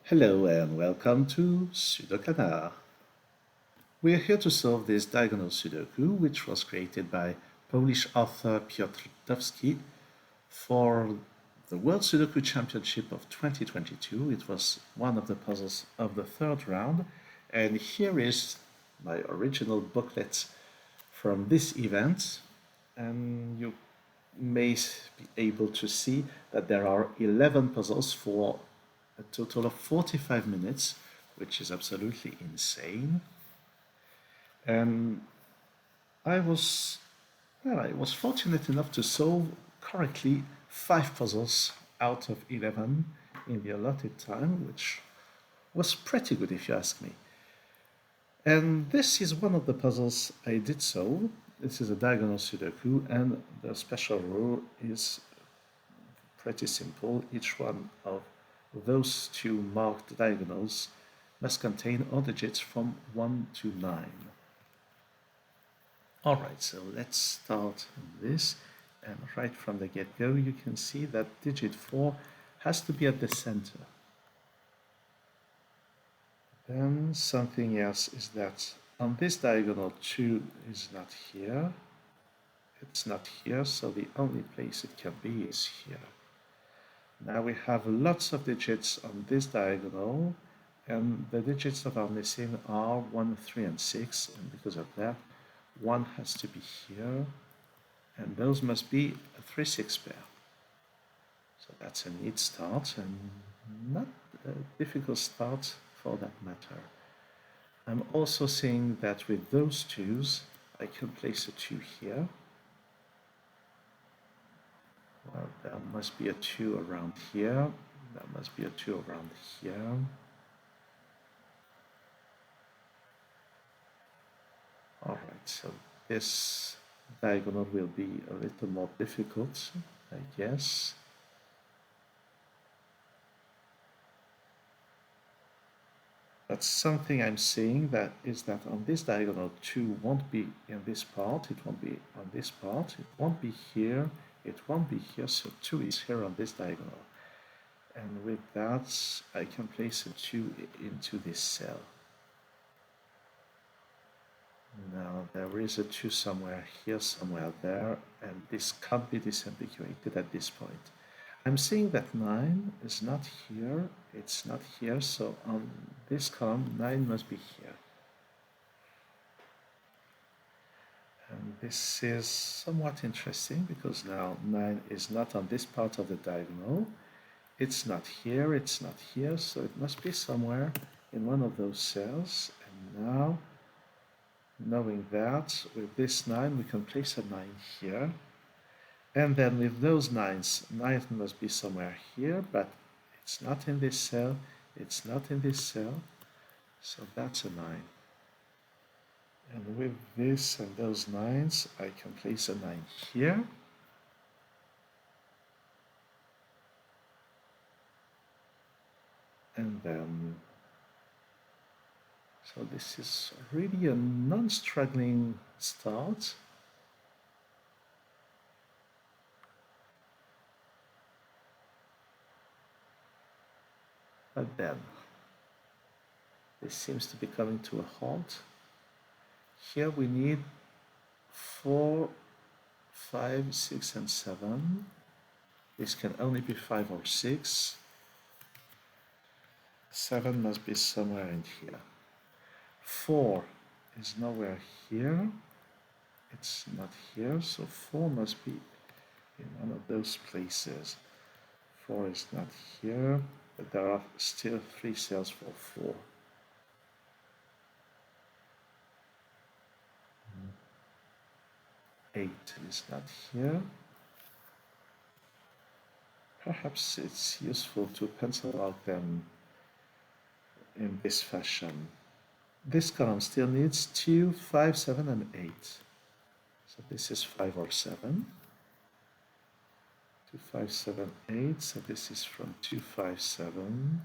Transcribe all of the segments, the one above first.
Hello and welcome to SudoKanard. We are here to solve this diagonal Sudoku, which was created by Polish author Piotr Gdowski for the World Sudoku Championship of 2022. It was one of the puzzles of the third round, and here is my original booklet from this event, and you may be able to see that there are 11 puzzles for a total of 45 minutes, which is absolutely insane. And I was, I was fortunate enough to solve correctly 5 puzzles out of 11 in the allotted time, which was pretty good if you ask me. And this is one of the puzzles I did solve. This is a diagonal Sudoku, and the special rule is pretty simple. Each one of those two marked diagonals must contain all digits from 1 to 9. Alright, so let's start this, and right from the get-go you can see that digit 4 has to be at the center. Then something else is that on this diagonal 2 is not here. It's not here, so the only place it can be is here. Now we have lots of digits on this diagonal, and the digits that are missing are 1, 3, and 6, and because of that, 1 has to be here, and those must be a 3, 6 pair. So that's a neat start, and not a difficult start for that matter. I'm also seeing that with those 2s, I can place a 2 here. Well, there must be a 2 around here. There must be a 2 around here. Alright, so this diagonal will be a little more difficult, I guess. But something I'm seeing that is that on this diagonal 2 won't be in this part, it won't be on this part, it won't be here, it won't be here, so 2 is here on this diagonal. And with that, I can place a 2 into this cell. Now there is a 2 somewhere here, somewhere there, and this can't be disambiguated at this point. I'm seeing that 9 is not here, it's not here, so on this column 9 must be here. And this is somewhat interesting because now 9 is not on this part of the diagonal. It's not here, it's not here, so it must be somewhere in one of those cells. And now, knowing that, with this 9 we can place a 9 here. And then with those 9s, 9 must be somewhere here, but it's not in this cell, it's not in this cell, so that's a 9. And with this and those 9s, I can place a 9 here. And then, so this is really a non-struggling start. But then, this seems to be coming to a halt. Here we need 4, 5, 6, and 7. This can only be 5 or 6. 7 must be somewhere in here. 4 is nowhere here. It's not here, so 4 must be in one of those places. 4 is not here, but there are still 3 cells for 4. Eight is not here. Perhaps it's useful to pencil out them in this fashion. This column still needs 2, 5, 7, and 8. So this is 5 or 7. 2, 5, 7, 8. So this is from 2, 5, 7.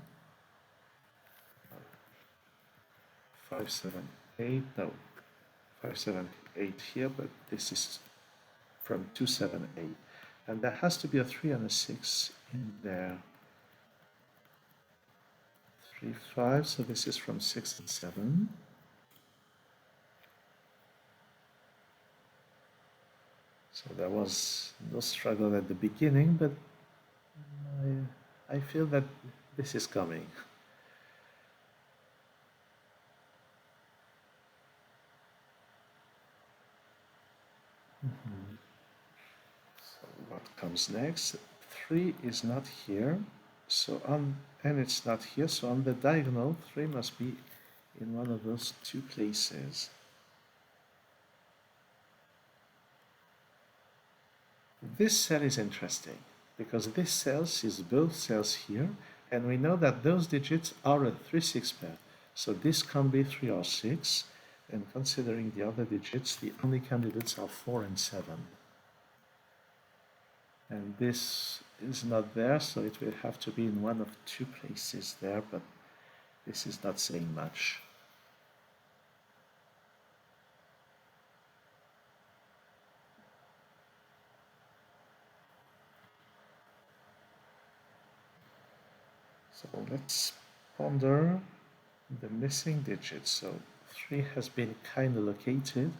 5, 7, 8. No, 5, 7, 8 here, but this is from 2, 7, 8. And there has to be a 3 and a 6 in there. 3, 5, so this is from 6 and 7. So there was no struggle at the beginning, but I feel that this is coming. So what comes next? 3 is not here, and it's not here, so on the diagonal, 3 must be in one of those two places. This cell is interesting because this cell is both cells here, and we know that those digits are a 3-6 pair. So this can be 3 or 6, and considering the other digits, the only candidates are 4 and 7. And this is not there, so it will have to be in one of two places there, but this is not saying much. So let's ponder the missing digits. So 3 has been kind of located.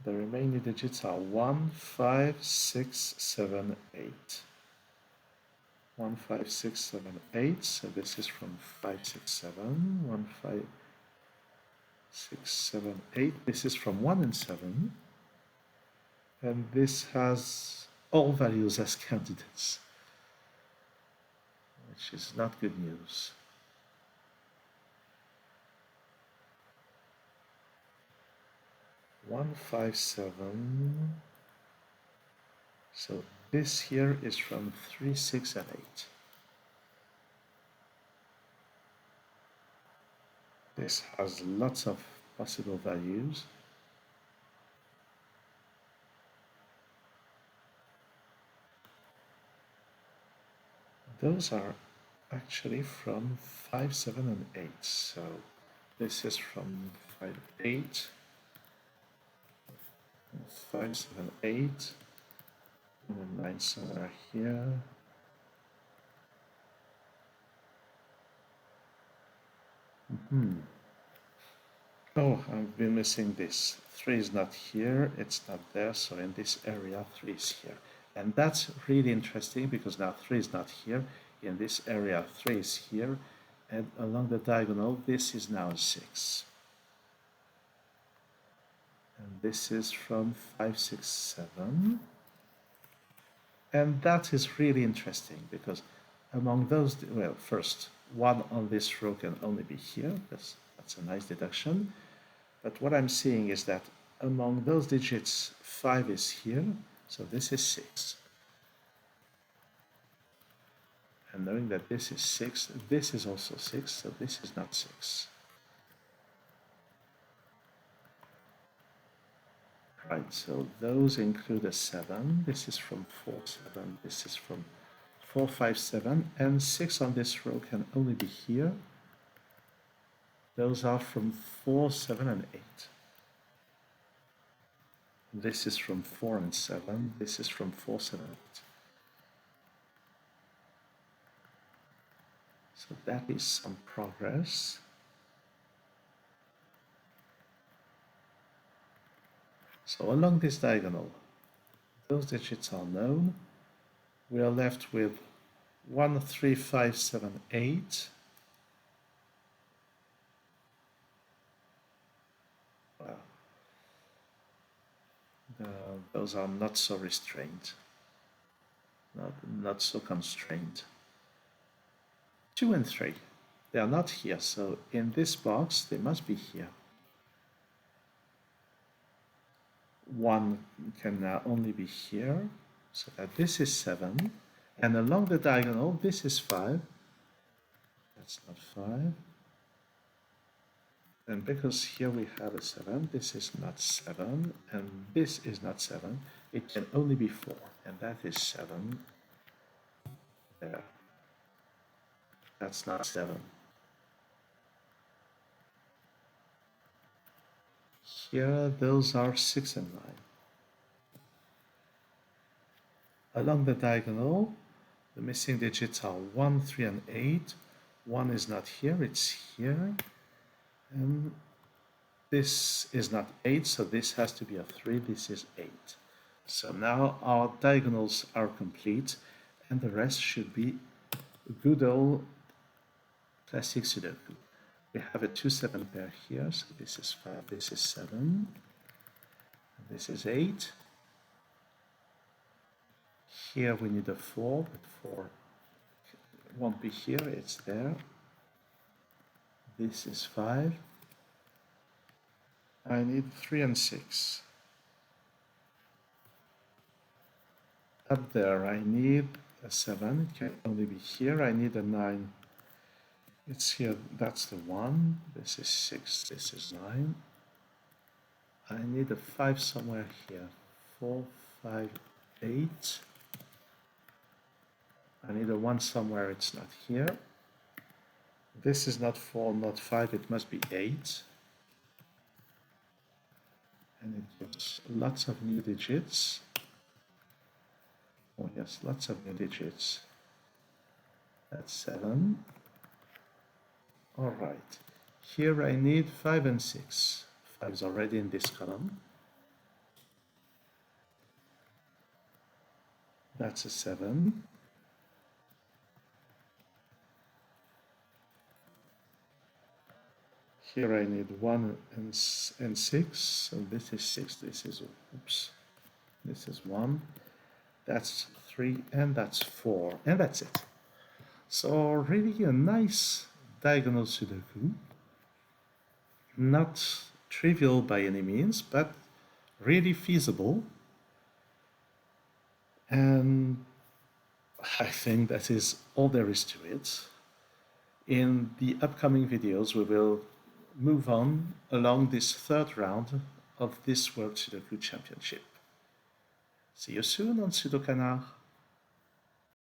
The remaining digits are 1, 5, 6, 7, 8. 1, 5, 6, 7, 8. So this is from 5, 6, 7. 1, 5, 6, 7, 8. This is from 1 and 7. And this has all values as candidates, which is not good news. One, 5, 7. So this here is from 3, 6, and 8. This has lots of possible values. Those are actually from 5, 7, and 8. So this is from 5, 8, 5, 7, 8, and then 9, 7 are here. Oh, I've been missing this. 3 is not here, it's not there, so in this area 3 is here. And that's really interesting because now 3 is not here. In this area 3 is here, and along the diagonal this is now 6. And this is from 5, 6, 7. And that is really interesting because among those, well, first, 1 on this row can only be here. That's a nice deduction. But what I'm seeing is that among those digits, 5 is here, so this is 6. And knowing that this is 6, this is also 6, so this is not 6. Right, so those include a 7. This is from 4, 7. This is from 4, 5, 7. And 6 on this row can only be here. Those are from 4, 7, and 8. This is from 4 and 7. This is from 4, 7, 8. So that is some progress. So along this diagonal, those digits are known. We are left with 1, 3, 5, 7, 8. Well, those are not so restrained, not so constrained. 2 and 3, they are not here, so in this box they must be here. 1 can now only be here, so that this is 7, and along the diagonal this is 5. That's not 5. And because here we have a 7, this is not 7, and this is not 7, it can only be 4, and that is 7 there. That's not 7. Here, those are 6 and 9. Along the diagonal, The missing digits are 1, 3, and 8. 1 is not here, it's here. And this is not 8, so this has to be a 3. This is 8. So now our diagonals are complete, and the rest should be good old classic Sudoku. We have a 2, 7 pair here, so this is 5, this is 7, this is 8. Here we need a 4, but 4 won't be here, it's there. This is 5. I need 3 and 6. Up there I need a 7, it can only be here. I need a 9. It's here, that's the 1. This is 6, this is 9. I need a 5 somewhere here. 4, 5, 8. I need a 1 somewhere, it's not here. This is not 4, not 5, it must be 8. And it gives lots of new digits. Oh yes, lots of new digits. That's 7. All right. Here I need 5 and 6. 5 is already in this column. That's a 7. Here I need 1 and 6. So this is 6. This is, oops, this is 1. That's 3, and that's 4. And that's it. So really a nice diagonal Sudoku. Not trivial by any means, but really feasible. And I think that is all there is to it. In the upcoming videos, we will move on along this third round of this World Sudoku Championship. See you soon on SudoKanard.